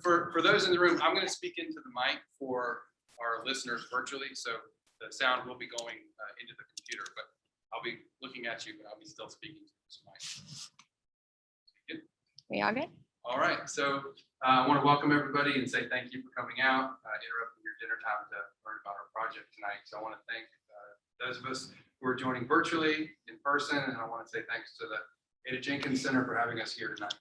For those in the room, I'm going to speak into the mic for our listeners virtually, so the sound will be going into the computer, but I'll be looking at you, but I'll be still speaking to this mic. Good? We all good? All right, so I want to welcome everybody and say thank you for coming out, interrupting your dinner time to learn about our project tonight. So I want to thank those of us who are joining virtually, in person, and I want to say thanks to the Ada Jenkins Center for having us here tonight.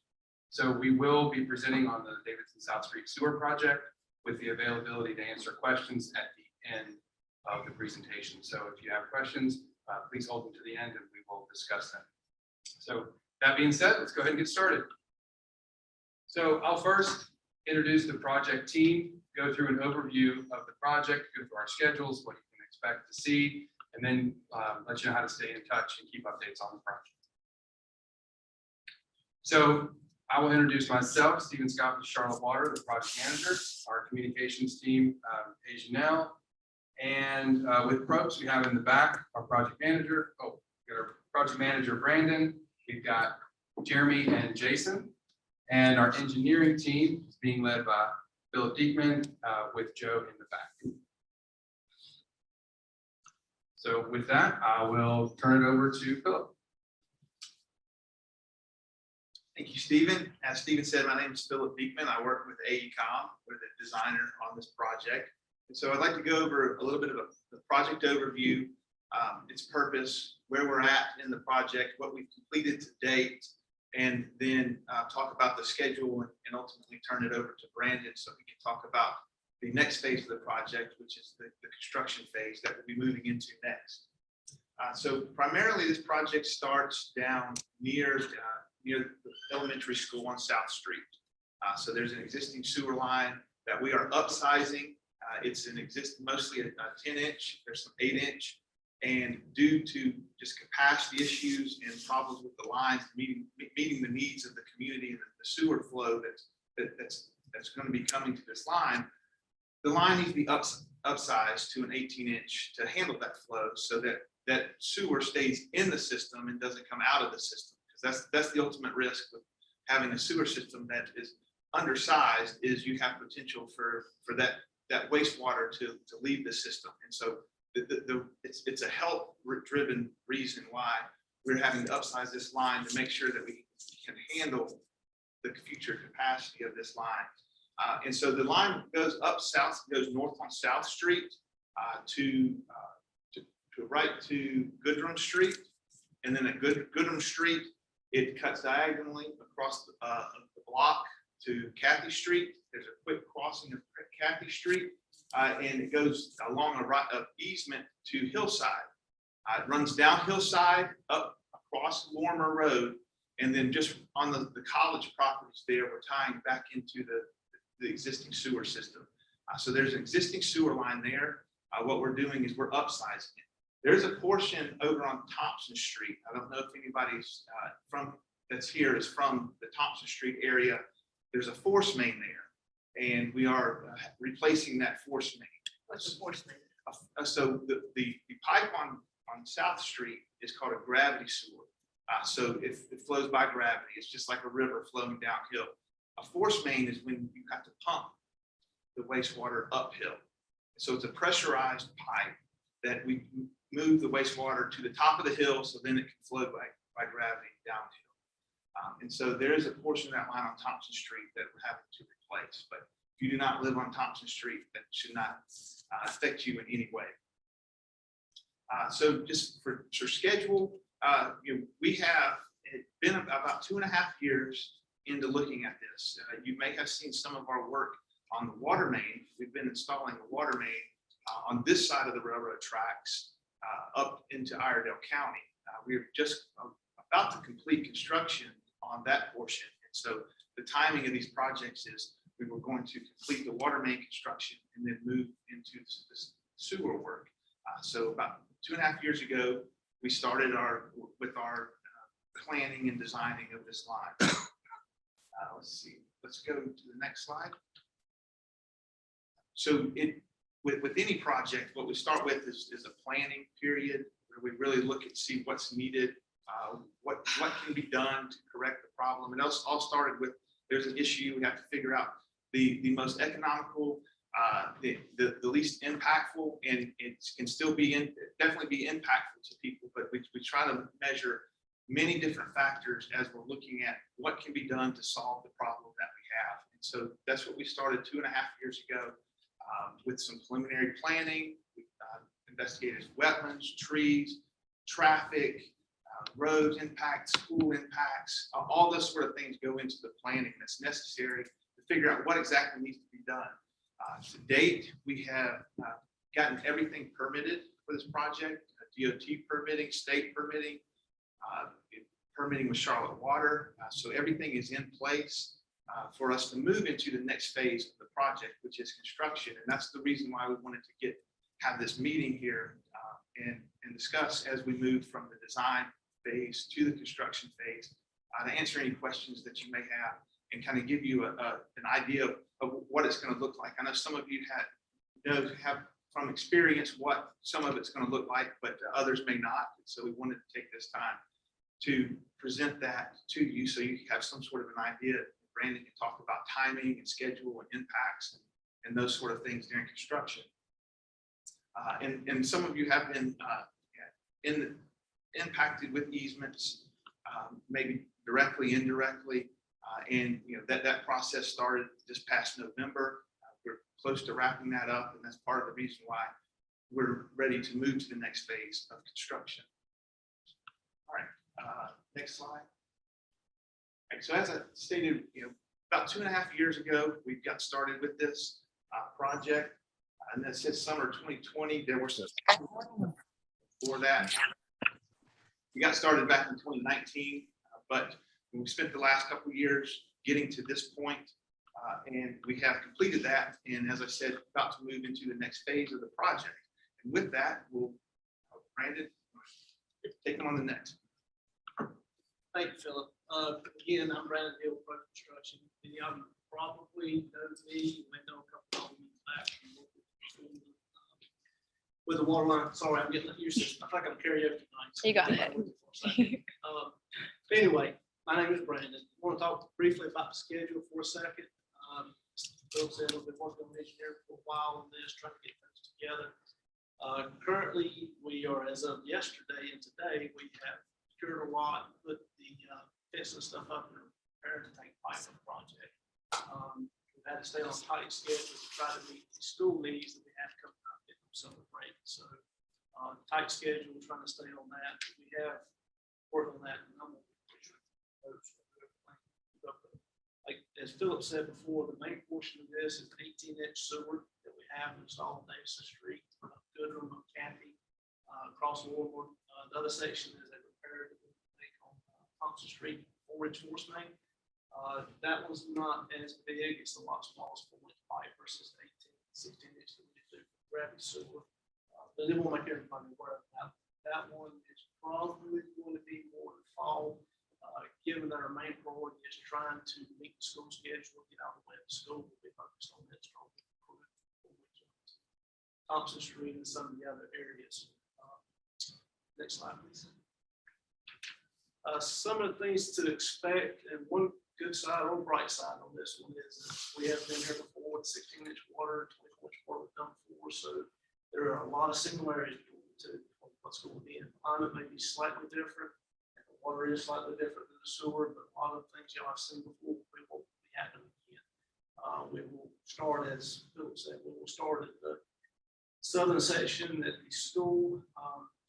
So we will be presenting on the Davidson South Street Sewer Project with the availability to answer questions at the end of the presentation. So if you have questions, please hold them to the end and we will discuss them. So that being said, let's go ahead and get started. So I'll first introduce the project team, go through an overview of the project, go through our schedules, what you can expect to see, and then let you know how to stay in touch and keep updates on the project. So I will introduce myself, Stephen Scott with Charlotte Water, the project manager, our communications team, Janelle, and with Probst, we have in the back our project manager. Oh, we got our project manager, Brandon. We've got Jeremy and Jason. And our engineering team is being led by Philip Diekman with Joe in the back. So with that, I will turn it over to Philip. Thank you, Stephen. As Stephen said, my name is Philip Diekman. I work with AECOM. We're the designer on this project. And so I'd like to go over a little bit of the project overview, its purpose, where we're at in the project, what we've completed to date, and then talk about the schedule and ultimately turn it over to Brandon so we can talk about the next phase of the project, which is the construction phase that we'll be moving into next. So primarily this project starts down near the elementary school on South Street. So there's an existing sewer line that we are upsizing. It's mostly a 10-inch, there's some 8-inch. And due to just capacity issues and problems with the lines meeting the needs of the community and the sewer flow that's going to be coming to this line, the line needs to be upsized to an 18-inch to handle that flow so that sewer stays in the system and doesn't come out of the system. Because that's the ultimate risk with having a sewer system that is undersized, is you have potential for that wastewater to leave the system. And so it's a health-driven reason why we're having to upsize this line to make sure that we can handle the future capacity of this line. And so the line goes up south, goes north on South Street to right to Goodrum Street, and then at Goodrum Street it cuts diagonally across the block to Kathy Street. There's a quick crossing of Kathy Street. And it goes along a easement to Hillside. It runs down Hillside, up across Lorimer Road, and then just on the college properties there, we're tying back into the existing sewer system. So there's an existing sewer line there. What we're doing is we're upsizing it. There's a portion over on Thompson Street. I don't know if anybody's that's here is from the Thompson Street area. There's a force main there, and we are replacing that force main. What's the force main? So the pipe on South Street is called a gravity sewer. So it flows by gravity. It's just like a river flowing downhill. A force main is when you have to pump the wastewater uphill. So it's a pressurized pipe that we move the wastewater to the top of the hill so then it can flow by gravity downhill. And so there is a portion of that line on Thompson Street that we're having to replace. But if you do not live on Thompson Street, that should not affect you in any way. So just for schedule, we have been about 2.5 years into looking at this. You may have seen some of our work on the water main. We've been installing the water main on this side of the railroad tracks up into Iredell County. We're just about to complete construction on that portion. And so the timing of these projects is we were going to complete the water main construction and then move into this sewer work. So about 2.5 years ago, we started with our planning and designing of this line. Let's see, let's go to the next slide. So with any project, what we start with is a planning period where we really look and see what's needed, what can be done to correct the problem. And all started with, there's an issue, we have to figure out the most economical, the least impactful, and it can still be definitely be impactful to people, but we try to measure many different factors as we're looking at what can be done to solve the problem that we have. And so that's what we started 2.5 years ago with some preliminary planning. We investigated wetlands, trees, traffic, roads impacts, school impacts, all those sort of things go into the planning that's necessary to figure out what exactly needs to be done. To date, we have gotten everything permitted for this project, DOT permitting, state permitting, permitting with Charlotte Water. So everything is in place for us to move into the next phase of the project, which is construction. And that's the reason why we wanted to have this meeting here and discuss as we move from the design phase to the construction phase, to answer any questions that you may have and kind of give you an idea of what it's going to look like. I know some of you have from experience what some of it's going to look like, but others may not. So we wanted to take this time to present that to you so you have some sort of an idea. Brandon can talk about timing and schedule and impacts and those sort of things during construction. And some of you have been impacted with easements, maybe directly, indirectly, and that process started this past November. We're close to wrapping that up, and that's part of the reason why we're ready to move to the next phase of construction. All right, next slide. All right, so as I stated, about 2.5 years ago, we got started with this project, and that says summer 2020. There were some before that. We got started back in 2019, but we spent the last couple of years getting to this point, and we have completed that. And as I said, about to move into the next phase of the project. And with that, Brandon, take them on the next. Thank you, Philip. Again, I'm Brandon Hill, Pro Construction. Many of you probably know me. You may know a couple of them back with the water line. Sorry, I'm getting used to. I think I'm karaoke tonight. So You got it. But anyway, my name is Brandon. I want to talk briefly about the schedule for a second. Phil said we've been working on engineering for a while on this, trying to get things together. Currently, we are, as of yesterday and today, we have secured a lot, put the fence and stuff up, and prepared to take part in the project. We've had to stay on a tight schedule to try to meet the school needs that we have coming up in summer break. So tight schedule, trying to stay on that. We have worked on that. Like as Philip said before, the main portion of this is an 18-inch sewer that we have installed on Davidson Street, Goodrum, Kathy, across Warburg. The other section is a repair that we make on Thompson Street, 4-inch force main. That one's not as big. It's a lot smaller, 4-inch pipe versus 16-inch that we do for gravity sewer. But they won't make everybody aware of that. That one is probably going to be more in fall, given that our main priority is trying to meet the school schedule, get out of the way of the school. We'll be focused on that strong Thompson Street and some of the other areas. Next slide, please. Some of the things to expect, and one good side or bright side on this one is we have been here before with 16-inch water, 24-inch water we've done before, so there are a lot of similarities to what's going to be. The climate may be slightly different, and the water is slightly different than the sewer, but a lot of things y'all have seen before we will be happening again. We will start, as Philip said, we will start at the southern section at the school,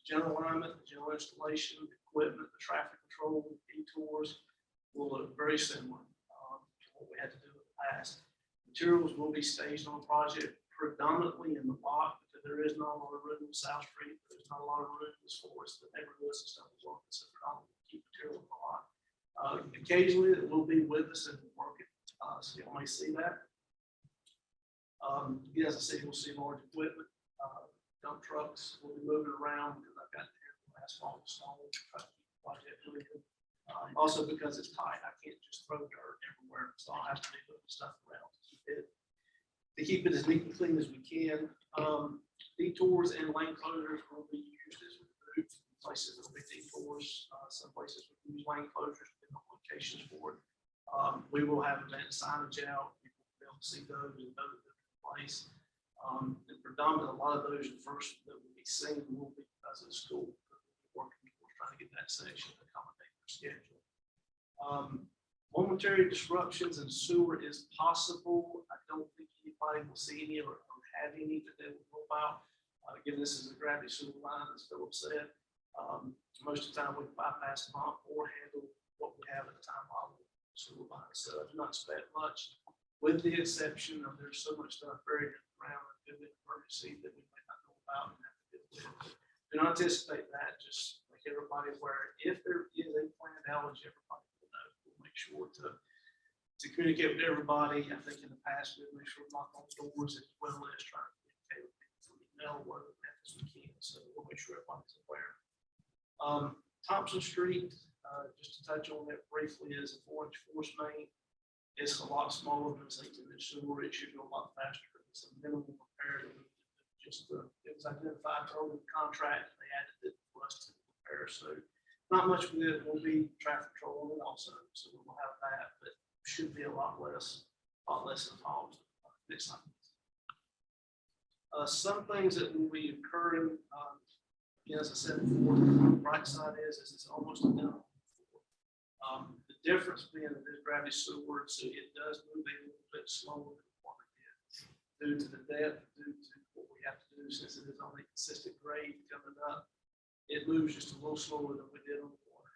general alignment, the general installation, the equipment, the traffic control, detours will look very similar to what we had to do in the past. Materials will be staged on the project predominantly in the block because there is not a lot of room on South Street. There's not a lot of room as far as the neighborhoods and stuff as well. So predominantly keep material in the block. Occasionally it will be with us and work it. So y'all may see that. As I said, you'll see large equipment. Dump trucks will be moving around because I've got asphalt installed to try to keep the project moving. Also because it's tight, I can't just throw dirt everywhere, so I'll have to be moving stuff around to keep it as neat and clean as we can. Detours and lane closures will be used as we move. Places will be detours. Some places we use lane closures depending on locations for it. We will have event signage out. We will be able see those and know that they're in place. And predominantly, a lot of those, the first that will be seen will be because of the school. We're working towards trying to get that section to accommodate their schedule. Momentary disruptions in sewer is possible. I don't think anybody will see any or have any that they will know about. Again, this is a gravity sewer line, as Philip said. Most of the time we bypass pump or handle what we have at the time while we're sewer line. So I do not expect much, with the exception of there's so much stuff buried in the ground and could be an emergency that we may not know about and have to deal with. Do not anticipate that. Just make everybody aware. If there is a planned outage, everybody will know. We'll make sure to communicate with everybody. I think in the past we've made sure to knock on doors as well as trying to communicate with people through email or other methods we can. So we'll make sure everybody's aware. Thompson Street, just to touch on that briefly, is a 4-inch force main. It's a lot smaller than 18-inch sewer. It should go a lot faster. It's a minimal repair. It was identified early in the contract, and they added it for us to repair. So not much with it. Will be traffic control also, so we'll have that, but should be a lot less involved next time. Some things that will be occurring. Again, as I said before, the bright side is it's almost identical. The difference being that this gravity sewer, so it does move a little bit slower than water did due to the depth, due to what we have to do since it is on a consistent grade coming up. It moves just a little slower than we did on the water.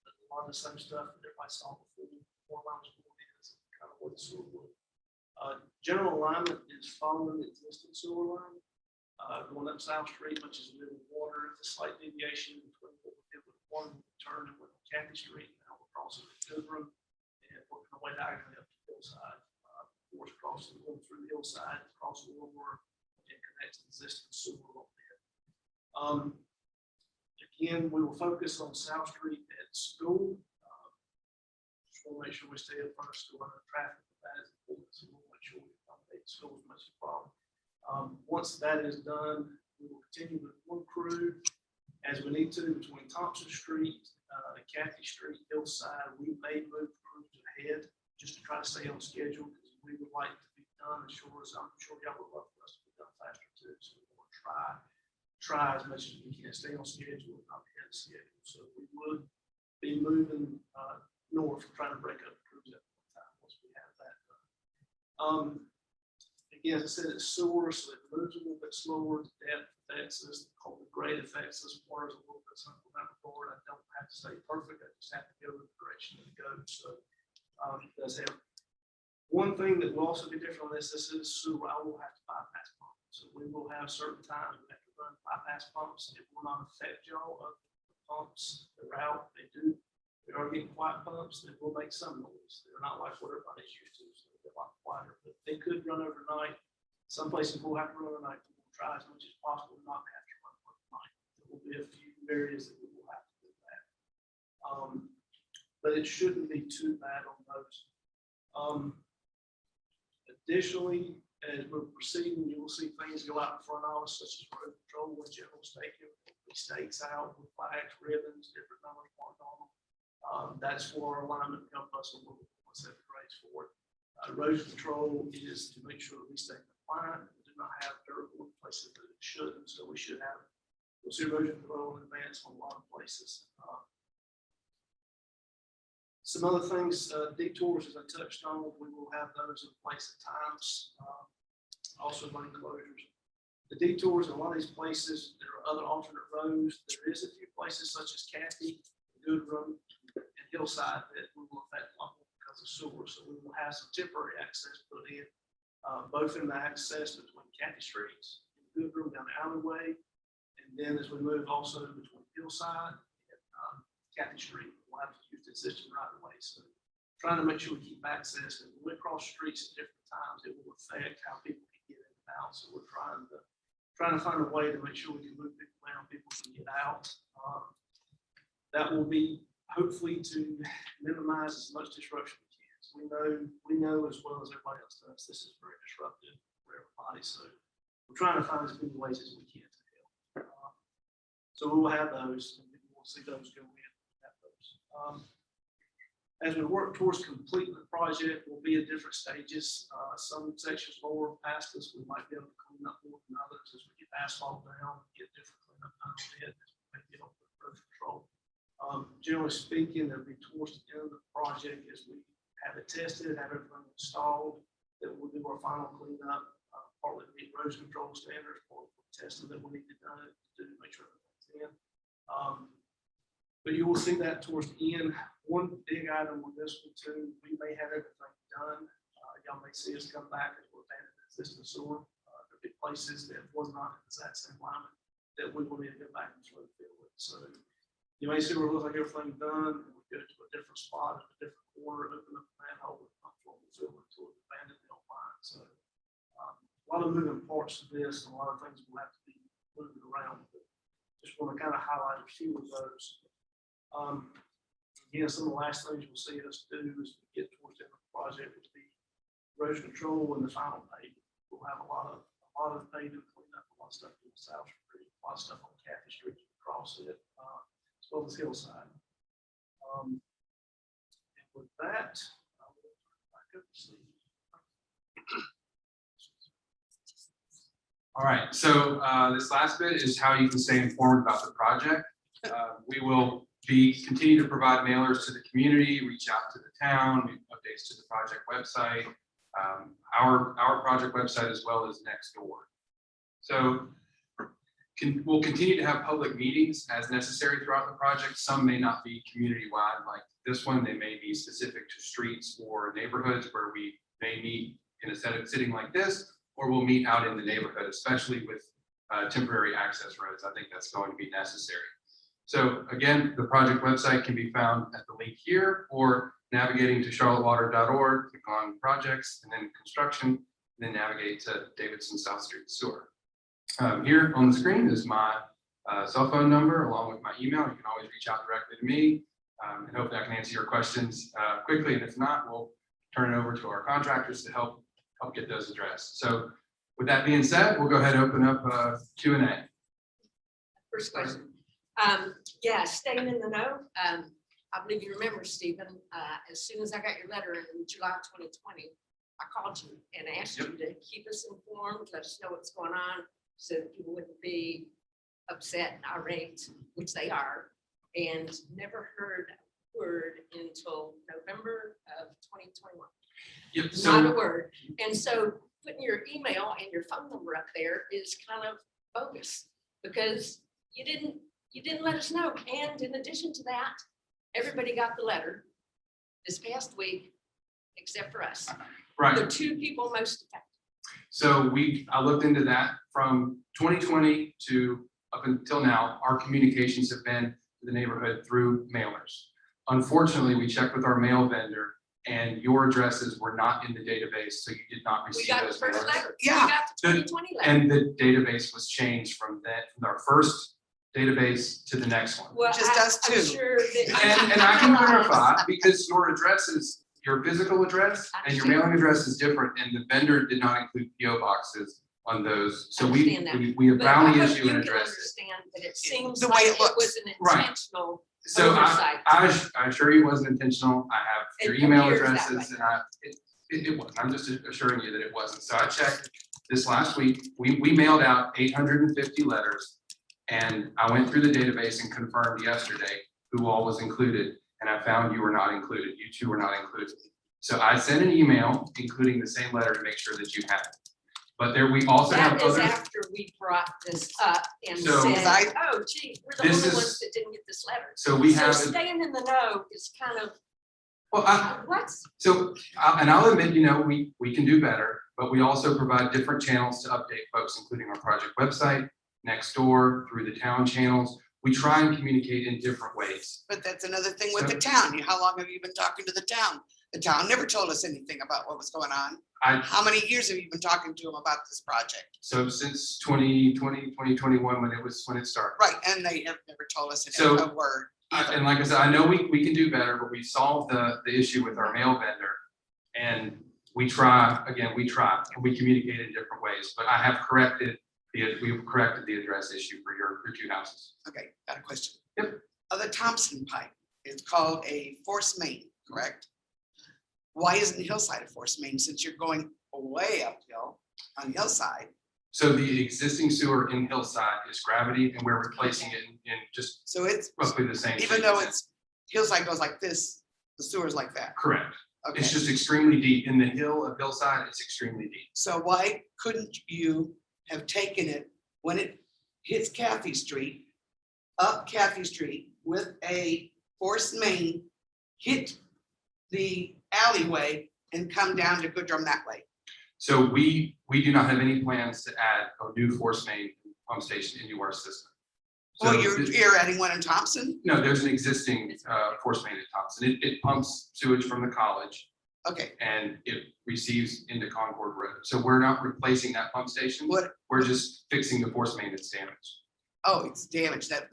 But a lot of the same stuff that everybody saw before lines going in is kind of what the sewer was. General alignment is following the existing sewer line. Going up South Street, which is middle water, the slight deviation between what we did with one turn and with Kathy Street. Now we're crossing the Goodrum and working our way diagonally up to the hillside. Of course, crossing going through the hillside, crossing over and connects the existing sewer a little bit. Again, we will focus on South Street at school. Just want to make sure we stay in front of school under traffic. That is important. So we'll make sure we accommodate the school as much as possible. Once that is done, we will continue with one crew as we need to between Thompson Street, Kathy Street, Hillside. We may move crews ahead just to try to stay on schedule because we would like to be done as short as I'm sure y'all would love for us to be done faster too. So we want to try as much as we can, stay on schedule and not ahead of schedule. So we would be moving north, trying to break up the crews at one time once we have that done. Again, as I said, it's sewer, so it moves a little bit slower. The depth affects us, the grade affects us. Water is a little bit simple down the board. I don't have to stay perfect. I just have to go in the direction it goes. So it does have one thing that will also be different on this. This is sewer. I will have to bypass pumps. So we will have certain times we have to run bypass pumps. It will not affect y'all of the pumps. They're out. They are getting quiet pumps. They will make some noise. They're not like what everybody's used to. So they're a lot quieter, but they could run overnight. Some places will have to run overnight. We'll try as much as possible not to have to run overnight. There will be a few areas that we will have to do that. But it shouldn't be too bad on those. Additionally, as we're proceeding, you will see things go out in front of us, such as road patrol and general staking. Stakes out with flags, ribbons, different numbers marked on them. That's for our alignment to help us with what we want to set the grades for it. Erosion control is to make sure that we stay compliant. We do not have dirt in places that it shouldn't, so we should have. We'll see erosion control in advance on a lot of places. Some other things, detours, as I touched on, we will have those in place at times. Also lane closures. The detours in a lot of these places, there are other alternate roads. There is a few places such as Kathy, Goodrum, and Hillside that we will affect a lot more because of sewer. So we will have some temporary access put in, both in the access between Kathy Streets and Goodrum down the alleyway. And then as we move also between Hillside and Kathy Street, we'll have to use the existing right of way. So trying to make sure we keep access. And when we cross streets at different times, it will affect how people can get in and out. So we're trying to find a way to make sure we can move people around, people can get out. That will be hopefully to minimize as much disruption we can. So we know as well as everybody else does, this is very disruptive for everybody. So we're trying to find as many ways as we can to help. So we will have those, and we'll see those go in. As we work towards completing the project, we'll be at different stages. Some sections lower past us, we might be able to clean up more than others as we get asphalt down, get different cleanup done on it, maybe help with road control. Generally speaking, that'll be towards the end of the project as we have it tested, have everything installed, that we'll do our final cleanup, partly to meet erosion control standards, partly for testing that we need to do to make sure everything's in. But you will see that towards the end. One big item with this one too, we may have everything done. Y'all may see us come back as we're adding existing sewer. There'll be places that was not in the exact same alignment that we will need to go back and flow fill with. So you may see where it looks like everything's done, and we go to a different spot, a different corner, open up the manhole, and pump flow fill into an abandoned mill line. So a lot of moving parts to this, and a lot of things will have to be moved around. But just want to kind of highlight a few of those. Again, some of the last things you'll see us do as we get towards the end of the project will be erosion control and the final paving. We'll have a lot of paving cleaned up, a lot of stuff in the South Street, a lot of stuff on Cathy Street across it, as well as Hillside. And with that, I will turn it back up to Steve. All right, so this last bit is how you can stay informed about the project. We will continue to provide mailers to the community, reach out to the town, make updates to the project website, our project website, as well as Nextdoor. So we'll continue to have public meetings as necessary throughout the project. Some may not be community-wide like this one. They may be specific to streets or neighborhoods where we may meet in a setting like this, or we'll meet out in the neighborhood, especially with temporary access roads. I think that's going to be necessary. So again, the project website can be found at the link here, or navigating to charlottewater.org, click on projects and then construction, and then navigate to Davidson South Street Sewer. Here on the screen is my cell phone number along with my email. You can always reach out directly to me, and hopefully I can answer your questions quickly. And if not, we'll turn it over to our contractors to help get those addressed. So with that being said, we'll go ahead and open up Q&A. First question. Yeah, staying in the know. I believe you remember, Stephen, as soon as I got your letter in July 2020, I called you and asked you to keep us informed, let us know what's going on, so that people wouldn't be upset and irate, which they are, and never heard a word until November of 2021. Yep. Not a word. And so putting your email and your phone number up there is kind of bogus, because you didn't let us know. And in addition to that, everybody got the letter this past week, except for us. Right. The two people most affected. So I looked into that from 2020 to up until now. Our communications have been to the neighborhood through mailers. Unfortunately, we checked with our mail vendor, and your addresses were not in the database, so you did not We receive got the those first mailers. letter. Yeah. We got the 2020 letter. And the database was changed from our first database to the next one. Well, Just us I'm two. sure that. And I can verify, because your address is your physical address and your mailing address is different, and the vendor did not include PO boxes on those. So we have But bound the I hope issue you and can addressed it. understand that it seems The way like it it looks. was an Right. intentional So oversight. I assure you it wasn't intentional. I have your It email appears that addresses, and it wasn't. I'm just assuring you that it wasn't. So I checked this last week. We mailed out 850 letters, and I went through the database and confirmed yesterday who all was included, and I found you were not included. You two were not included. So I sent an email including the same letter to make sure that you had it. But we also have That is others. after we brought this up and So- said, oh gee, we're the This only is- ones that didn't get this letter. So we So have, staying in the know is kind of, well, what's, and I'll admit, we can do better, but we also provide different channels to update folks, including our project website, Nextdoor, through the town channels. We try and communicate in different ways. But that's another thing with the town. How long have you been talking to the town? The town never told us anything about what was going on. How many years have you been talking to them about this project? So since 2020, 2021, when it started. Right, and they have never told us So, a word. And like I said, I know we can do better, but we solved the issue with our mail vendor. And we try, and we communicate in different ways, but we've corrected the address issue for your two houses. Okay, got a question. Yep. The Thompson pipe is called a force main, correct? Why isn't Hillside a force main since you're going way uphill on Hillside? So the existing sewer in Hillside is gravity, and we're replacing it in just So it's, roughly the same. even shape. though it's, Hillside goes like this, the sewer's like that. Correct. Okay, It's just extremely deep. In the hill of Hillside, it's extremely deep. so why couldn't you have taken it when it hits Kathy Street, up Kathy Street with a force main, hit the alleyway and come down to Goodrum that way? So we do not have any plans to add a new force main pump station into our system. So Well, you're adding one in Thompson? no, there's an existing force main at Thompson. It pumps sewage from the college Okay, and it receives into Concord Road. So we're not replacing that pump station. what, We're just fixing the force main that's damaged. oh, it's damaged, that,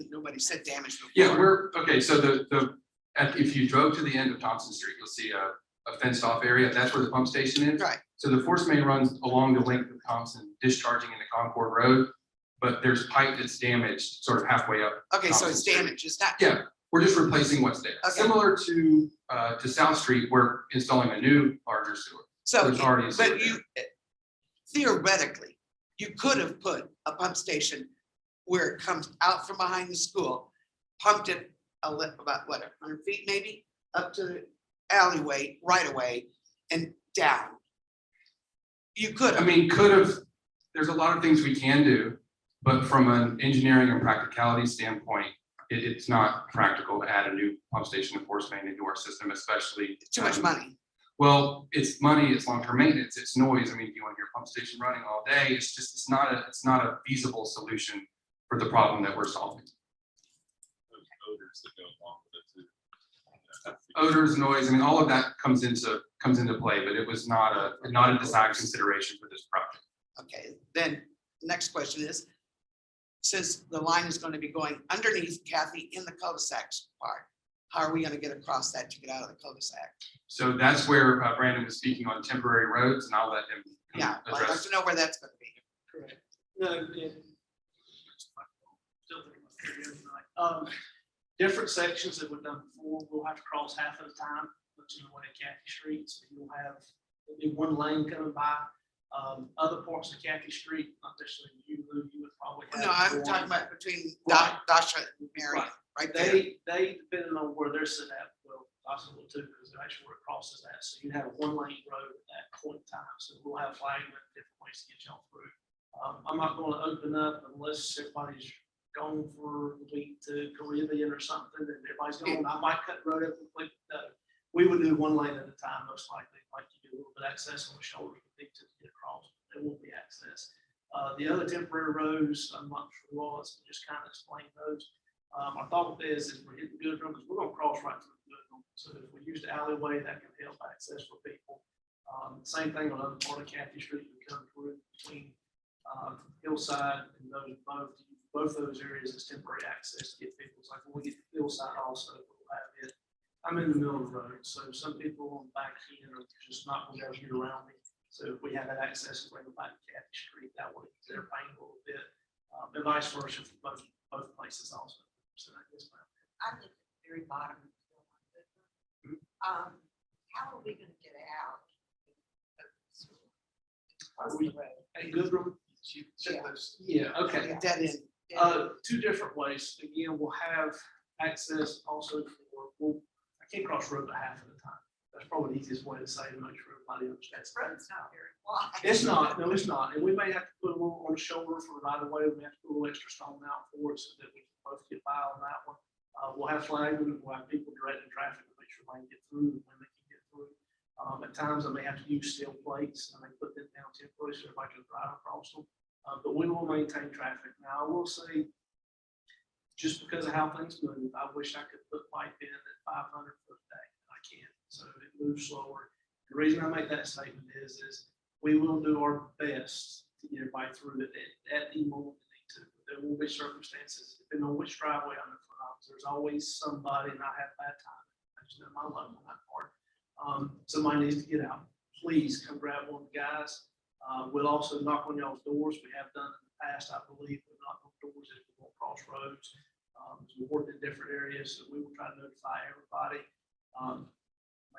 nobody said damage before. Yeah, okay, so if you drove to the end of Thompson Street, you'll see a fenced off area. That's where the pump station is. Right, So the force main runs along the length of Thompson, discharging into Concord Road, but there's pipe that's damaged sort of halfway up. okay, so Thompson it's Street. damaged, it's not. Yeah, we're just replacing what's there. Okay. Similar to South Street, we're installing a new larger sewer. So, There's already a sewer but you, theoretically, you could have put a pump station where it comes out from behind the school, pumped it about what, 100 feet maybe, up to the alleyway, right away, and down. You could I have, mean, could have, there's a lot of things we can do, but from an engineering and practicality standpoint, it's not practical to add a new pump station and force main into our system, especially. too much money. Well, it's money, it's long-term maintenance, it's noise. I mean, if you want your pump station running all day, it's not a feasible solution for the problem that we're solving. Odors that go along with it too. Odors, noise, I mean, all of that comes into play, but it was not a design consideration for this project. Okay, then, next question is, since the line is going to be going underneath Kathy in the cul-de-sac part, how are we going to get across that to get out of the cul-de-sac? So that's where Brandon was speaking on temporary roads, and I'll let him Yeah, I'd like address. to know where that's going to be. Correct. No, still thinking about it here tonight. Different sections that we've done before, we'll have to cross half at a time, which is one at Kathy Street, so you'll have, there'll be one lane coming by. Other parts of Kathy Street, not necessarily you, Lou, you would probably have. No, I'm more. talking about between Right. Dasha and Mary, Right. right there. They, depending on where they're sitting at, well, possible too, because they're actually where it crosses that, so you have a one lane road at that point in time, so we'll have flagment, different ways to get y'all through. I'm not gonna open up unless everybody's gone for the week to Caribbean or something, and everybody's going, I might cut the road up completely. We would do one lane at a time, most likely, like you do a little bit of access on the shoulders, but they to get across, there won't be access. The other temporary roads, I'm not sure was, just kind of explain those. Our thought is we're hitting Goodrum, because we're gonna cross right through Goodrum, so if we use the alleyway, that can help access for people. Same thing on other part of Kathy Street, we come through between Hillside and those both those areas is temporary access to get people. It's like when we get to Hillside also, we'll have it. I'm in the middle of the road, so some people on the back end are just not gonna be able to get around me. So if we have that access to bring them back to Kathy Street, that would ease their pain a little bit, and vice versa for both places also. So that is my. I live at the very bottom. How are we gonna get out? Are we at Goodrum? You said those. Yeah, okay. Dead end. Two different ways. Again, we'll have access also for, I can't cross road but half of the time. That's probably the easiest way to say to make sure everybody understands. Road's not very wide. It's not, no, it's not. And we may have to put a little on the shoulder for the right of way. We have to put a little extra stone out for it so that we can both get by on that one. We'll have flagging, we'll have people directing traffic to make sure they can get through when they can get through. At times I may have to use steel plates. I may put them down temporarily so everybody can drive across them. But we will maintain traffic. Now, I will say, just because of how things move, I wish I could put pipe in at 500 foot a day. I can't, so it moves slower. The reason I make that statement is we will do our best to get everybody through it at the moment we need to. There will be circumstances, depending on which driveway I'm in front of. There's always somebody, and I have bad time. I just know my luck on that part. Somebody needs to get out. Please come grab one of the guys. We'll also knock on y'all's doors. We have done in the past, I believe, we've knocked on doors as we won't cross roads. We've worked in different areas, so we will try to notify everybody.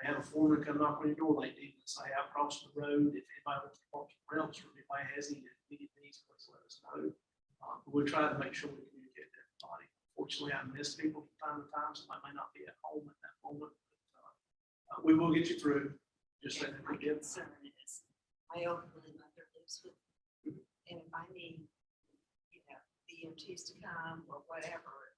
They have a foreman come knock on your door late evening and say, I'm crossing the road. If anybody wants to park somewhere else, or if anybody has any immediate needs, please let us know. But we're trying to make sure we communicate with everybody. Fortunately, I miss people from time to time, so I may not be at home at that moment. But, we will get you through. Just like My we did. concern is my elderly mother lives with me, and if I need, you know, the EMTs to come or whatever,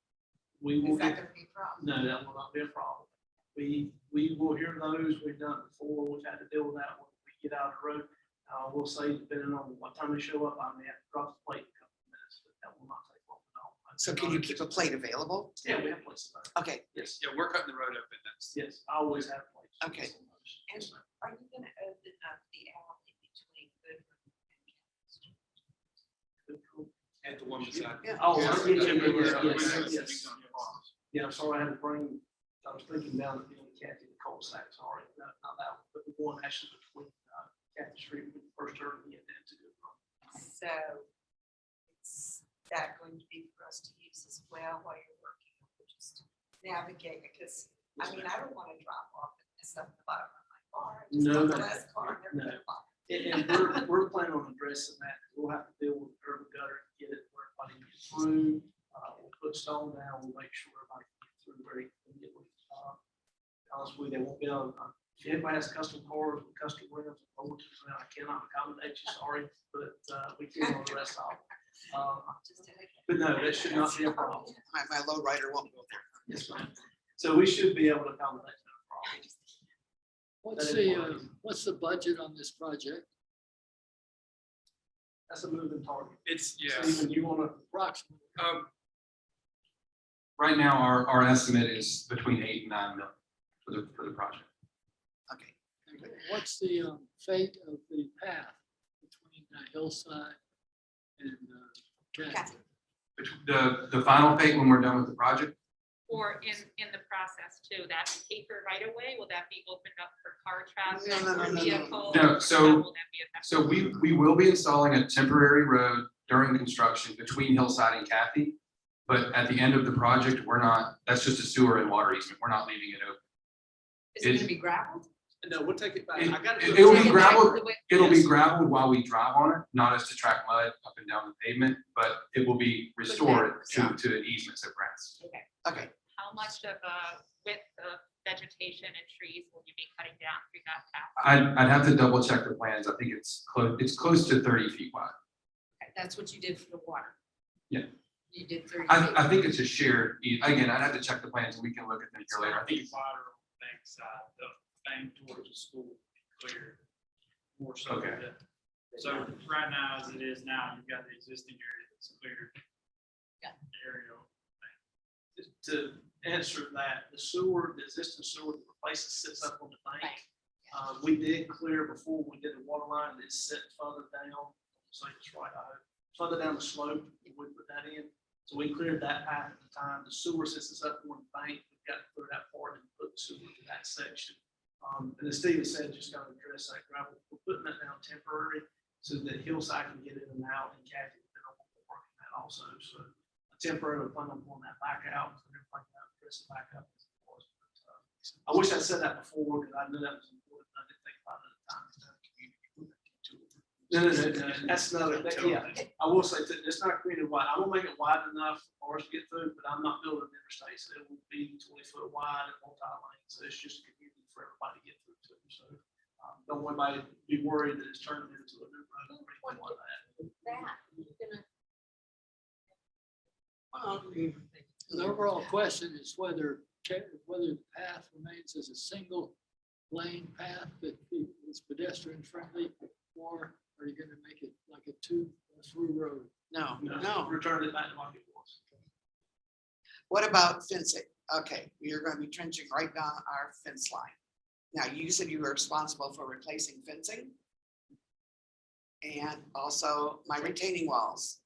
We will is that get, gonna be a problem? no, that will not be a problem. We will hear those. We've done it before. We've had to deal with that when we get out of the road. We'll say, depending on what time they show up, I may have to drop the plate in a couple of minutes, but that will not take long at all. So can you keep a plate available? Yeah, we have places. Okay, Yes, Yeah, we're cutting the road open. That's, yes, I always have places. Okay. And are you gonna open up the alley between Goodwin and Campbell? at the one beside. Yeah. Oh, Yeah, yes. yes. Yeah, I'm sorry, I had to bring, I was thinking down at the Kathy, the cul-de-sac, sorry, not that one, but the one actually between Kathy Street, with the first turn, and then to the. So is that going to be for us to use as well while you're working, or just navigate, because, I mean, I don't wanna drop off and stuff at the bottom of my car. Just No, put the ma'am. last car in No. the bottom. And we're planning on addressing that. We'll have to deal with the curb and gutter, and get it where everybody gets through. We'll put stone down, we'll make sure everybody can get through very immediately. Honestly, they won't be able, if anybody has custom cars, with custom rims, I cannot accommodate you, sorry, but we can on the rest of them. Just to- But no, that should not be a problem. my low rider won't go there. Yes, ma'am. So we should be able to accommodate no problem. What's the budget on this project? That's a moving target. It's, yeah. Stephen, you wanna, Approximately. Right now, our estimate is between 8 and 9 million for the project. Okay, What's the fate of the path between Hillside and Catherine? The final fate when we're done with the project, Or in the process too, that paper right away, will that be opened up for car traffic No, no, or no, no, no. vehicles? No, How so- will that be affected? so we will be installing a temporary road during construction between Hillside and Kathy. But at the end of the project, we're not, that's just a sewer and water easement. We're not leaving it open. Is it gonna be gravelled? no, we'll take it back. It- I gotta. it will be Take it back gravelled. the way- It'll be Yes. gravelled while we drive on it, not as to track mud up and down the pavement, but it will be restored to easements of grass. okay. How much of a width of vegetation and trees will you be cutting down through that path? I'd have to double check the plans. I think it's close to 30 feet wide. Okay, that's what you did for the water? Yeah. You did 30 feet. I think it's a shared, again, I'd have to check the plans and we can look at them here later. I think it's Water on the bank side, the bank towards the school clear more so. Okay. than- So right now, as it is now, you've got the existing area that's cleared. Yeah. Area. To answer that, the sewer, the existing sewer that replaces sits up on the bank. We did clear before we did the water line, it's set further down, so it's right, further down the slope, we put that in. So we cleared that path at the time. The sewer sits up on the bank, we've got to clear that part and put the sewer to that section. And as Steven said, just gotta address that gravel, we're putting that down temporary so that Hillside can get in and out, and Kathy can work on that also, so. Temporary, plan on pulling that back out, and then plan on press it back up. as it was. But, I wish I'd said that before, because I knew that was important, I didn't think about it at the time. No, that's not, yeah, I will say that it's not created wide, I'm gonna make it wide enough for us to get through, but I'm not building an interstate, so it will be 20 foot wide and multi-lane, so it's just a community for everybody to get through too, so. Don't want anybody to be worried that it's turning into a new road or anything like that. That, you're gonna, Well, The overall question is whether the path remains as a single lane path that is pedestrian friendly, or are you gonna make it like a through road? no. Return it back to like it was. What about fencing? Okay, you're gonna be trenching right down our fence line. Now, you said you were responsible for replacing fencing. And also my retaining walls.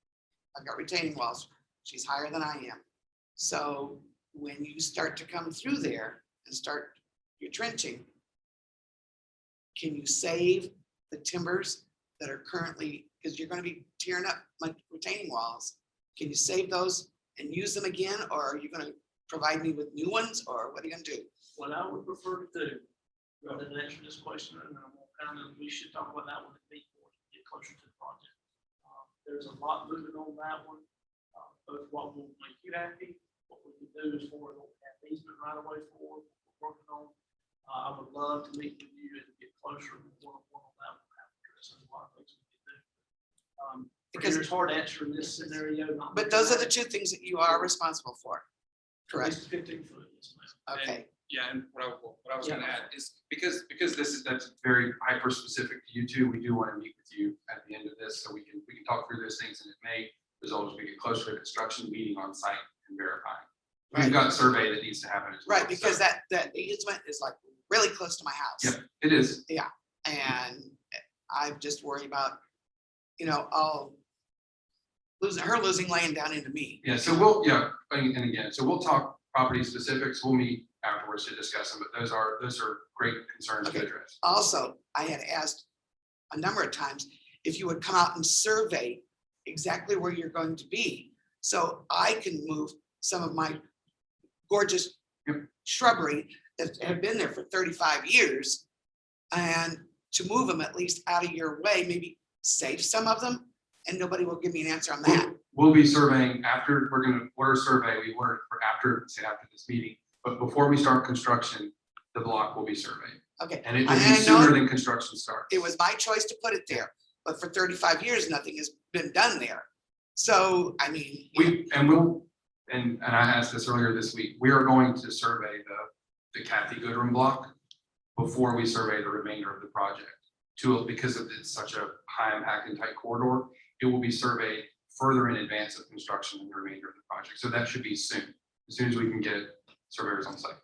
I've got retaining walls. She's higher than I am. So when you start to come through there and start your trenching, can you save the timbers that are currently, because you're gonna be tearing up my retaining walls. Can you save those and use them again, or are you gonna provide me with new ones, or what are you gonna do? What I would prefer to do rather than answer this question, and I'm gonna kind of, we should talk about that one at meet more, get closer to the project. There's a lot moving on that one, both what will make you happy, what we can do is for what we have easement right away for, what we're working on. I would love to meet with you and get closer one-on-one on that one. There's a lot of things we can do. Because it's hard to answer in this scenario. But those are the two things that you are responsible for, At correct? least 15 foot, yes, ma'am. Okay, Yeah, and what I was gonna add is because that's very hyper specific to you two, we do want to meet with you at the end of this, so we can talk through those things, and it may result as we get closer to construction, meeting on site and verifying. We've Right. got a survey that needs to happen as well. right, because so- that easement is like really close to my house. Yeah, it is. And I'm just worried about, I'll losing land down into me. Yeah, so and again, so we'll talk property specifics, we'll meet afterwards to discuss them, but those are great concerns to Okay. address. Also, I had asked a number of times if you would come out and survey exactly where you're going to be, so I can move some of my gorgeous Yep. shrubbery that have been there for 35 years, and to move them at least out of your way, maybe save some of them, and nobody will give me an answer on that. We'll be surveying after, we're gonna order a survey, we ordered for after this meeting, but before we start construction, the block will be surveyed. Okay, And it will I be know sooner than construction starts. it was my choice to put it there, but for 35 years, nothing has been done there. So, I mean, And I asked this earlier this week, we are going to survey the Kathy Goodrum block before we survey the remainder of the project. Because it's such a high impact and tight corridor, it will be surveyed further in advance of construction in the remainder of the project. So that should be soon, as soon as we can get surveyors on site.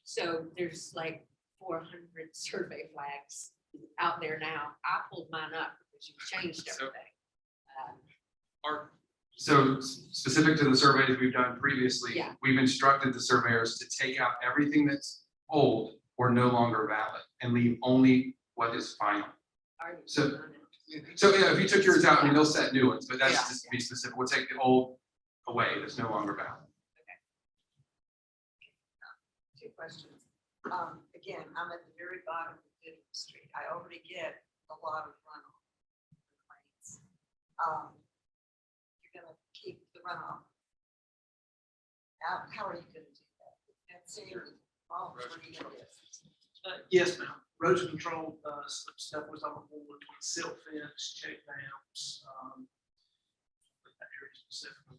So there's like 400 survey flags out there now. I pulled mine up because you changed So- everything. So specific to the surveys we've done previously, Yeah. we've instructed the surveyors to take out everything that's old or no longer valid and leave only what is final. Are you So- doing it? So yeah, if you took yours out, I mean, they'll set new ones, but that's Yeah. just to be specific. We'll take the old away that's no longer valid. Two questions. Again, I'm at the very bottom of Davidson Street. I already get a lot of runoff complaints. You're gonna keep the runoff out. How are you gonna do that? That's what are you gonna do? Yes, ma'am. Erosion control, stuff was on the board between silt fence, check dams. That area specifically.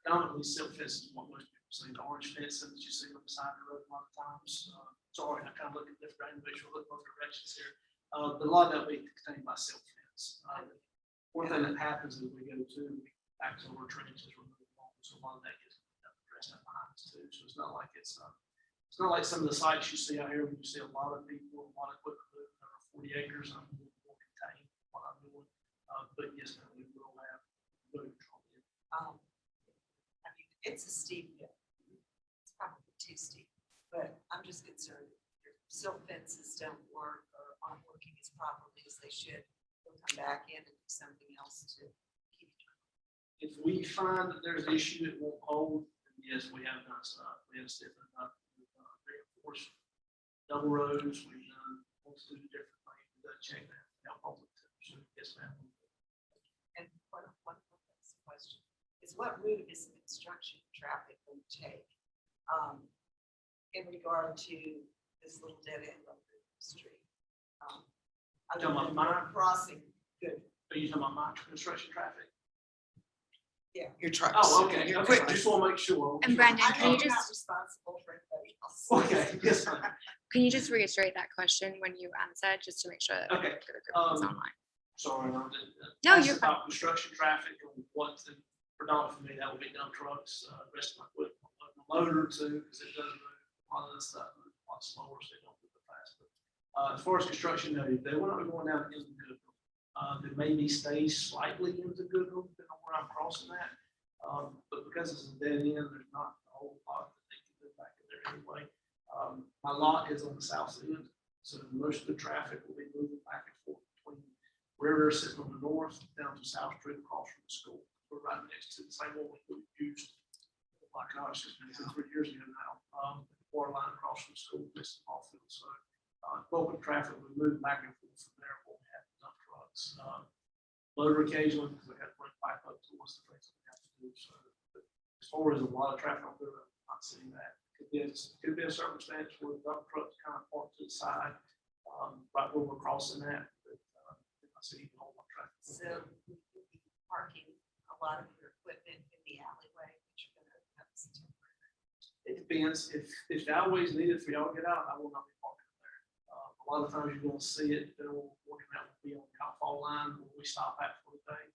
Predominantly silt fence is what most people see, the orange fence that you see on the side of the road a lot of times. Sorry, I kind of look at different individuals, look both directions here. But a lot of that will be contained by silt fence. One thing that happens is we go to back to our trenches, remove walls, so a lot of that gets addressed up behind us too. So it's not like it's not like some of the sites you see out here, when you see a lot of people, a lot of equipment, moving over 40 acres, I'm a little more contained what I'm doing. But yes, ma'am, we will have road control. I mean, it's a steep hill. It's probably too steep, but I'm just concerned if your silt fences don't work or aren't working as properly as they should. We'll come back in and do something else to keep it. If we find that there's an issue that won't hold, then yes, we have done stuff. We have stepped up, reinforced double roads, we've done multitude of different things, we've done check that, help hold it too. So yes, ma'am. And one question is, what route is the construction traffic going to take? In regard to this little dead end on the street? Talking about mine? Crossing, good. Are you talking about my construction traffic? Your trucks. Oh, okay, Your okay, equipment. just want to make sure. And Brandon, I can know you I'm not just, responsible for anybody else. Okay, yes, ma'am. can you just reiterate that question when you said, just to make sure that Okay, it's online? Sorry, No, asked you're about construction traffic and what the predominant for me, that would be dump trucks, rest of my equipment, a loader too, because it does move a lot of this stuff, a lot slower, so they don't move it fast. But as far as construction, no, they will not be going down into Goodville. There may be stays slightly into Goodville, depending on where I'm crossing that. But because it's a dead end, there's not a whole lot that they can do back in there anyway. My lot is on the south end, so most of the traffic will be moving back and forth between River sitting on the north, down to South Street across from the school. We're right next to the same one we used, like, gosh, it's been 2 or 3 years ago now. Before water line across from the school, this and off field. So, bulk of traffic would move back and forth from there when we have dump trucks. Loader occasionally, because we have to bring pipe up towards the place we have to do. So, but as far as a lot of traffic on there, I'm not seeing that. Could be a circumstance where the dump trucks kind of park to the side, right where we're crossing that. But I see a whole lot of traffic. So we could be parking a lot of your equipment in the alleyway, which you're gonna have to temporary. It depends. If the alleyway's needed for y'all to get out, I will not be parking there. A lot of times you're gonna see it, they'll working out will be on the outfall line where we stop at for the day.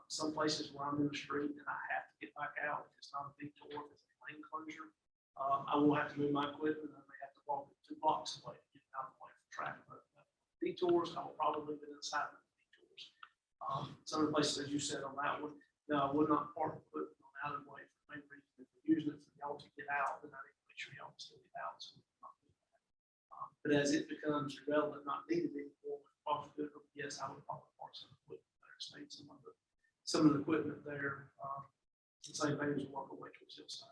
Some places where I'm in the street and I have to get back out, if it's not a detour, if it's a lane closure, I will have to move my equipment and I may have to walk 2 blocks away to get out of the way for traffic. But detours, I will probably leave it inside of the detours. Some of the places, as you said on that one, no, I would not park equipment on out of the way for the main reason. If we're using it for y'all to get out, then I need to make sure y'all can still get out. So we're not doing that. But as it becomes irrelevant, not needed anymore, yes, I would probably park some equipment there, state some of the equipment there. The same thing as walk away towards the hillside.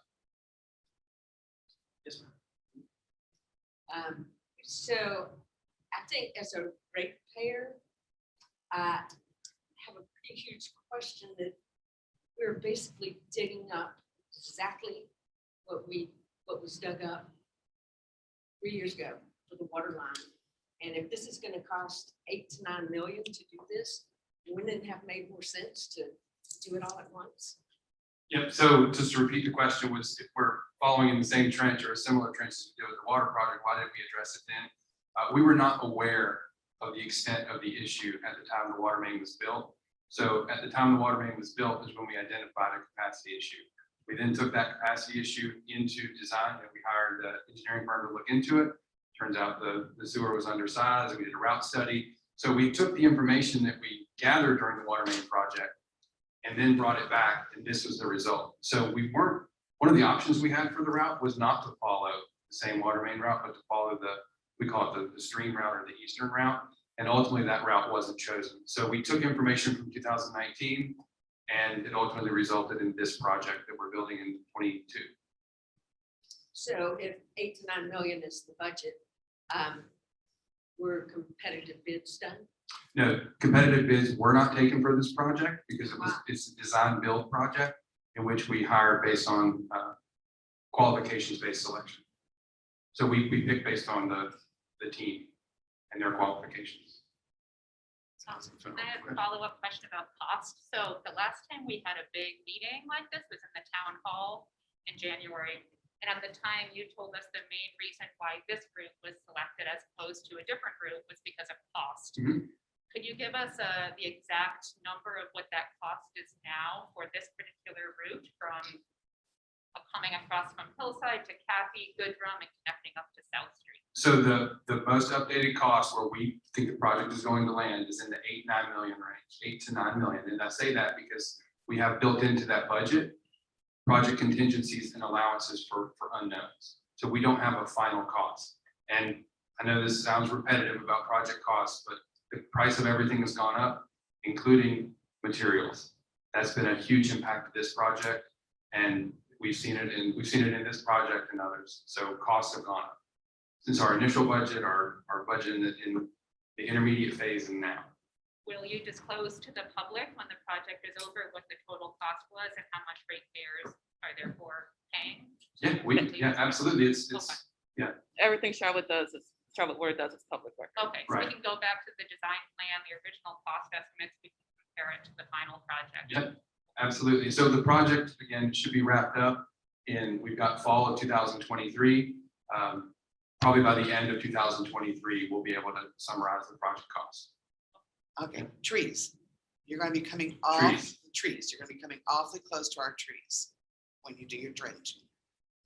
Yes, ma'am. So I think as a ratepayer, I have a pretty huge question that we're basically digging up exactly what was dug up 3 years ago for the water line. And if this is gonna cost 8 to 9 million to do this, wouldn't it have made more sense to do it all at once? Yep, so just to repeat the question was, if we're following in the same trench or a similar trench as we did with the water project, why didn't we address it then? We were not aware of the extent of the issue at the time the water main was built. So at the time the water main was built is when we identified a capacity issue. We then took that capacity issue into design and we hired the engineering firm to look into it. Turns out the sewer was undersized and we did a route study. So we took the information that we gathered during the water main project and then brought it back, and this was the result. So one of the options we had for the route was not to follow the same water main route, but to follow we call it the stream route or the eastern route. And ultimately that route wasn't chosen. So we took information from 2019 and it ultimately resulted in this project that we're building in 22. So if 8 to 9 million is the budget, were competitive bids done? No, competitive bids were not taken for this project because it's a design build project in which we hire based on qualifications-based selection. So we pick based on the team and their qualifications. I have a follow-up question about cost. So the last time we had a big meeting like this was in the town hall in January. And at the time you told us the main reason why this route was selected as opposed to a different route was because of cost. Mhm. Could you give us the exact number of what that cost is now for this particular route from coming across from Hillside to Kathy, Goodrum, and connecting up to South Street? So the most updated cost where we think the project is going to land is in the 8-9 million range, 8 to 9 million. And I say that because we have built into that budget project contingencies and allowances for unknowns. So we don't have a final cost. And I know this sounds repetitive about project costs, but the price of everything has gone up, including materials. That's been a huge impact of this project. And we've seen it in this project and others. So costs have gone up since our initial budget, our budget in the intermediate phase and now. Will you disclose to the public when the project is over what the total cost was and how much ratepayers are therefore paying? Yeah, absolutely. It's Everything Charlotte Word does is public record. Okay, so Right. we can go back to the design plan, the original cost estimates, we can compare it to the final project. Yep, absolutely. So the project, again, should be wrapped up we've got fall of 2023. Probably by the end of 2023, we'll be able to summarize the project costs. Okay, trees. You're gonna be coming off Trees. the trees. You're gonna be coming awfully close to our trees when you do your drainage.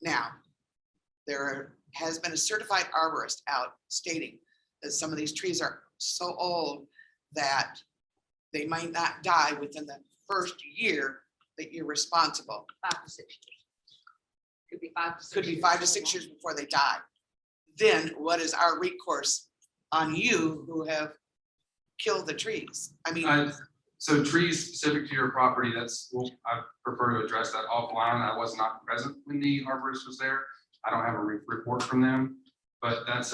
Now, there has been a certified arborist out stating that some of these trees are so old that they might not die within the first year that you're responsible. 5 to 6 years. Could be 5 to 6 Could be years. 5 to 6 years before they die. Then what is our recourse on you who have killed the trees? I mean, So trees specific to your property, I prefer to address that offline. I was not present when the arborist was there. I don't have a report from them, but that's.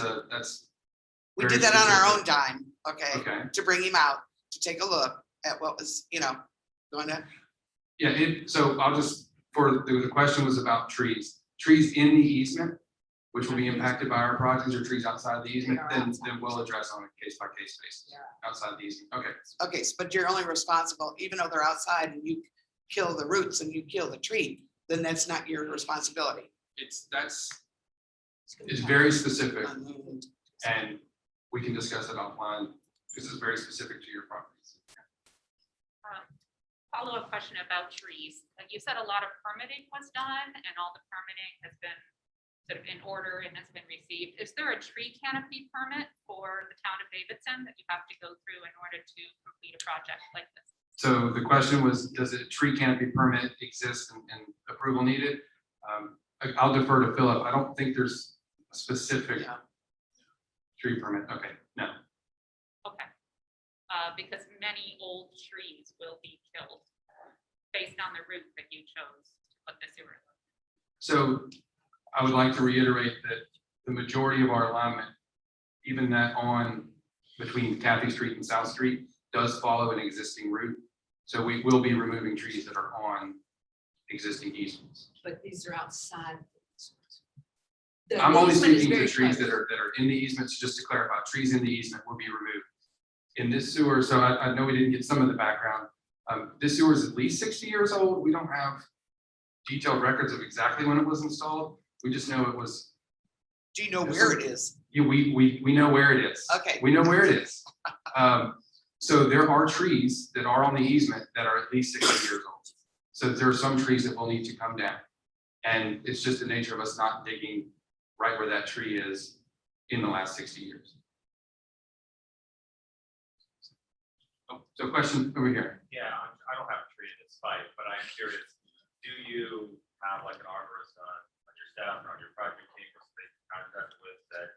We very did that on our own specific. dime, okay, Okay, to bring him out, to take a look at what was, going to, yeah, so I'll just, the question was about trees in the easement, which will be impacted by our projects, or trees outside of the easement, then we'll address on a case by case basis, outside the easement, okay. okay, but you're only responsible, even though they're outside and you kill the roots and you kill the tree, then that's not your responsibility. It's very specific, Unmoved. and we can discuss it offline, because it's very specific to your properties. Follow-up question about trees. You said a lot of permitting was done and all the permitting has been sort of in order and has been received. Is there a tree canopy permit for the town of Davidson that you have to go through in order to complete a project like this? So the question was, does a tree canopy permit exist and approval needed? I'll defer to Philip. I don't think there's a specific Yeah. tree permit. Okay, no. Okay. Because many old trees will be killed based on the route that you chose to put the sewer in. So I would like to reiterate that the majority of our alignment, even that on between Kathy Street and South Street, does follow an existing route. So we will be removing trees that are on existing easements. But these are outside. I'm only speaking to trees that are in the easements, just to clarify, trees in the easement will be removed. In this sewer, so I know we didn't get some of the background. This sewer is at least 60 years old. We don't have detailed records of exactly when it was installed. We just know it was. Do you know where it is? Yeah, we know where it is. Okay. We know where it is. So there are trees that are on the easement that are at least 60 years old. So there are some trees that will need to come down. And it's just the nature of us not digging right where that tree is in the last 60 years. Oh, so question over here. Yeah, I don't have a tree in this site, but I'm curious, do you have like an arborist on your staff or on your project team or somebody you contract with that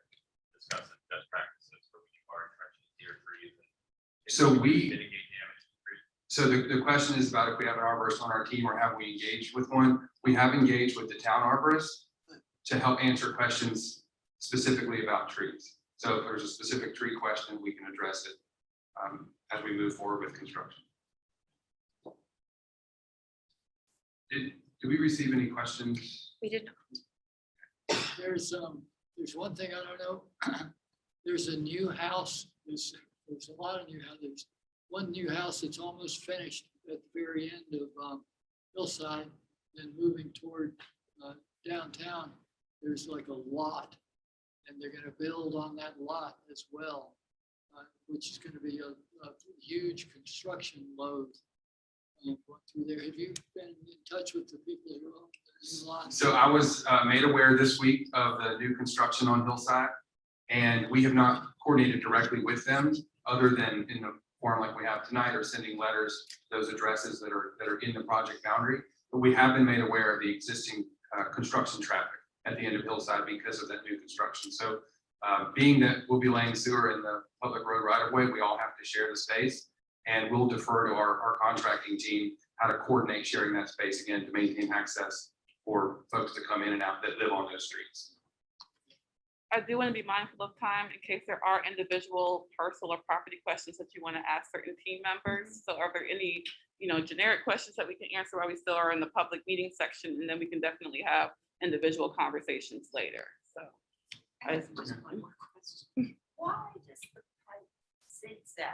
discusses best practices for when you are trying to deer trees? So we- Mitigate damage to trees? So the question is about if we have an arborist on our team or have we engaged with one? We have engaged with the town arborist to help answer questions specifically about trees. So if there's a specific tree question, we can address it as we move forward with construction. Did we receive any questions? We did not. There's one thing I don't know. There's a new house, there's a lot of new houses. There's one new house that's almost finished at the very end of Hillside, and moving toward downtown. There's like a lot, and they're gonna build on that lot as well, which is gonna be a huge construction load going through there. Have you been in touch with the people who own the new lot? So I was made aware this week of the new construction on Hillside, and we have not coordinated directly with them other than in the form like we have tonight or sending letters, those addresses that are in the project boundary. But we have been made aware of the existing construction traffic at the end of Hillside because of that new construction. So being that we'll be laying sewer in the public road right of way, we all have to share the space, and we'll defer to our contracting team how to coordinate sharing that space again to maintain access for folks to come in and out that live on those streets. I do want to be mindful of time in case there are individual parcel or property questions that you want to ask certain team members. So are there any, generic questions that we can answer while we still are in the public meeting section? And then we can definitely have individual conversations later. So. I have just one more question. Why does the pipe zigzag?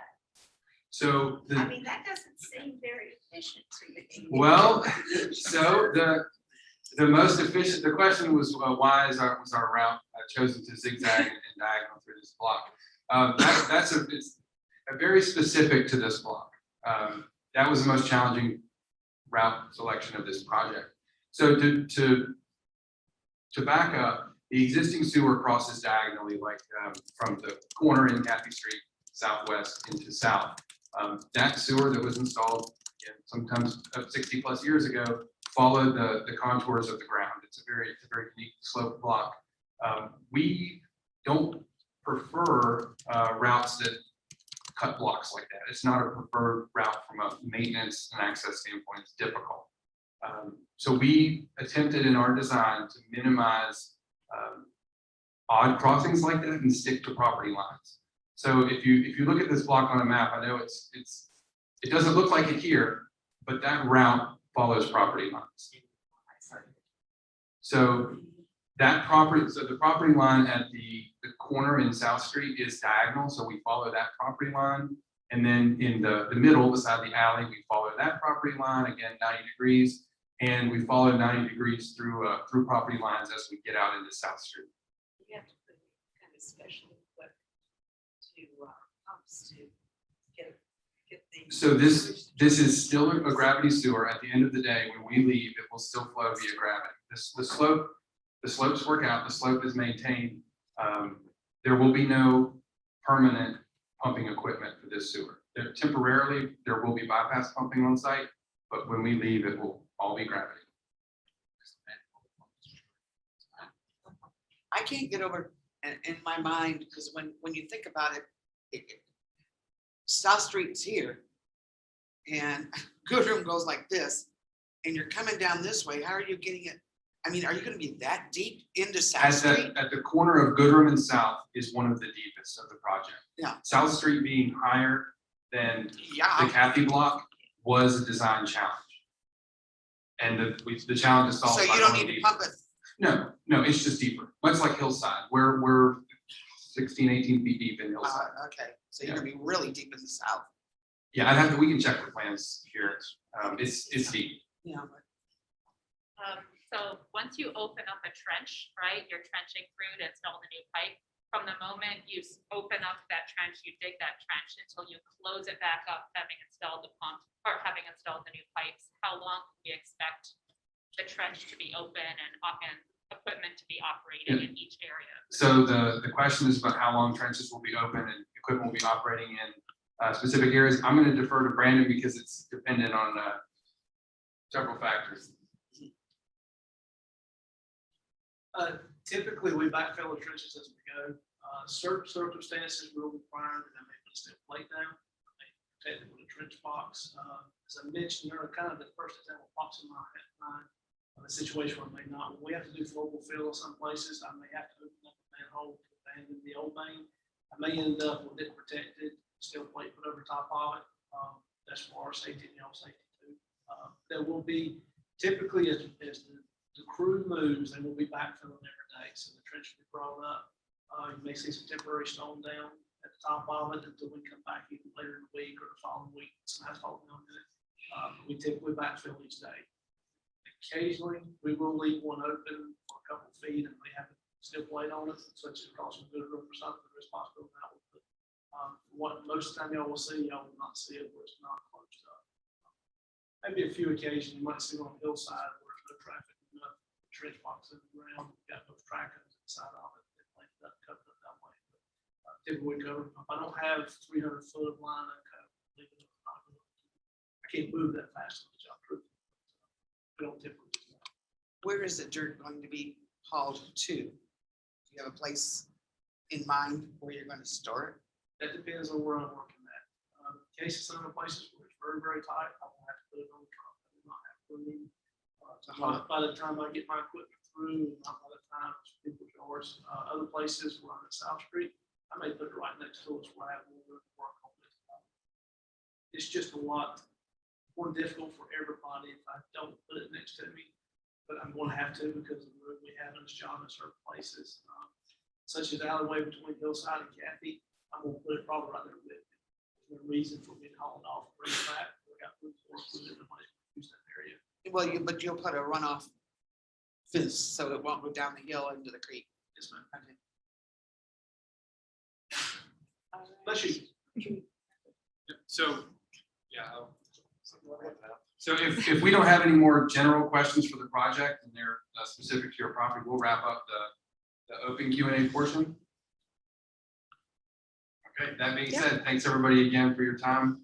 So I mean, that doesn't seem very efficient to me. well, so the most efficient, the question was why was our route chosen to zigzag and diagonal through this block? It's very specific to this block. That was the most challenging route selection of this project. So to back up, the existing sewer crosses diagonally, like from the corner in Kathy Street, southwest into south. That sewer that was installed sometimes 60 plus years ago followed the contours of the ground. It's a very unique slope block. We don't prefer routes that cut blocks like that. It's not a preferred route from a maintenance and access standpoint. It's difficult. So we attempted in our design to minimize odd crossings like that and stick to property lines. So if you look at this block on a map, I know it doesn't look like it here, but that route follows property lines. So the property line at the corner in South Street is diagonal, so we follow that property line. And then in the middle, beside the alley, we follow that property line, again, 90 degrees. And we follow 90 degrees through property lines as we get out into South Street. You have to put kind of special equipment to pumps to get the. So this is still a gravity sewer. At the end of the day, when we leave, it will still flow via gravity. The slopes work out, the slope is maintained. There will be no permanent pumping equipment for this sewer. Temporarily, there will be bypass pumping on site, but when we leave, it will all be gravity. I can't get over in my mind, because when you think about it, South Street's here and Goodrum goes like this, and you're coming down this way. How are you getting it? I mean, are you gonna be that deep into South Street? At the corner of Goodrum and South is one of the deepest of the project. Yeah. South Street being higher than the Yeah, Kathy block was a design challenge. And the challenge is solved. so by you don't going need to deeper. pump it. No, it's just deeper, much like Hillside. We're 16, 18 feet deep in Hillside. Okay, so you're gonna be really deep in the south. Yeah, we can check the plans here. It's deep. Yeah. So once you open up a trench, right, you're trenching through to install the new pipe. From the moment you open up that trench, you dig that trench until you close it back up, having installed the pump or having installed the new pipes. How long can we expect the trench to be open and equipment to be operating in each area? So the question is about how long trenches will be open and equipment will be operating in specific areas. I'm going to defer to Brandon because it's dependent on several factors. Typically, we backfill the trenches as we go. Certain circumstances will require that I may put a steel plate down, I may protect it with a trench box. As I mentioned, there are kind of the first example pops in my mind of a situation where I may not. When we have to do global fill in some places, I may have to open up a manhole to abandon the old main. I may end up with it protected, steel plate put over top of it. That's for our safety and y'all safety too. There will be typically as the crew moves, they will be backfilling every day. So the trench will be brought up. You may see some temporary stone down at the top of it until we come back either later in the week or the following week. Some asphalt on it. We typically backfill each day. Occasionally, we will leave one open for a couple of feet and we have a steel plate on it, such as across a good room or something. The responsibility of that will. What most of the time y'all will see, y'all will not see it where it's not closed up. Maybe a few occasions you might see on the hillside where there's no traffic, enough trench box in the ground, got those trackers inside of it. Covered up that way. Typically cover. If I don't have 300 foot of line, I can't move that fast on the job crew. We don't typically do that. Where is the dirt going to be hauled to? Do you have a place in mind where you're going to store it? That depends on where I'm working at. In cases, some of the places where it's very, very tight, I will have to put it on the truck. I will not have to put it in. By the time I get my equipment through, not by the time people yours, other places where I'm at South Street, I may put it right next to us where I have a little bit of work on it. It's just a lot more difficult for everybody if I don't put it next to me, but I'm going to have to because of the room we have in this job in certain places, such as alleyway between Hillside and Kathy. I'm going to put it probably right there with me. There's no reason for me to haul it off, bring it back. We got room for it, everybody use that area. Well, but you'll put a runoff fence so it won't go down the hill into the creek. Yes, ma'am. Bless you. So, yeah. So if we don't have any more general questions for the project and they're specific to your property, we'll wrap up the open Q&A portion. Okay, that being said, thanks everybody again for your time,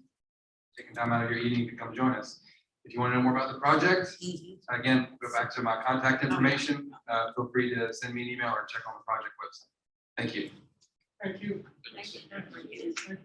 taking time out of your evening to come join us. If you want to know more about the project, again, go back to my contact information. Feel free to send me an email or check on the project website. Thank you. Thank you. Thank you.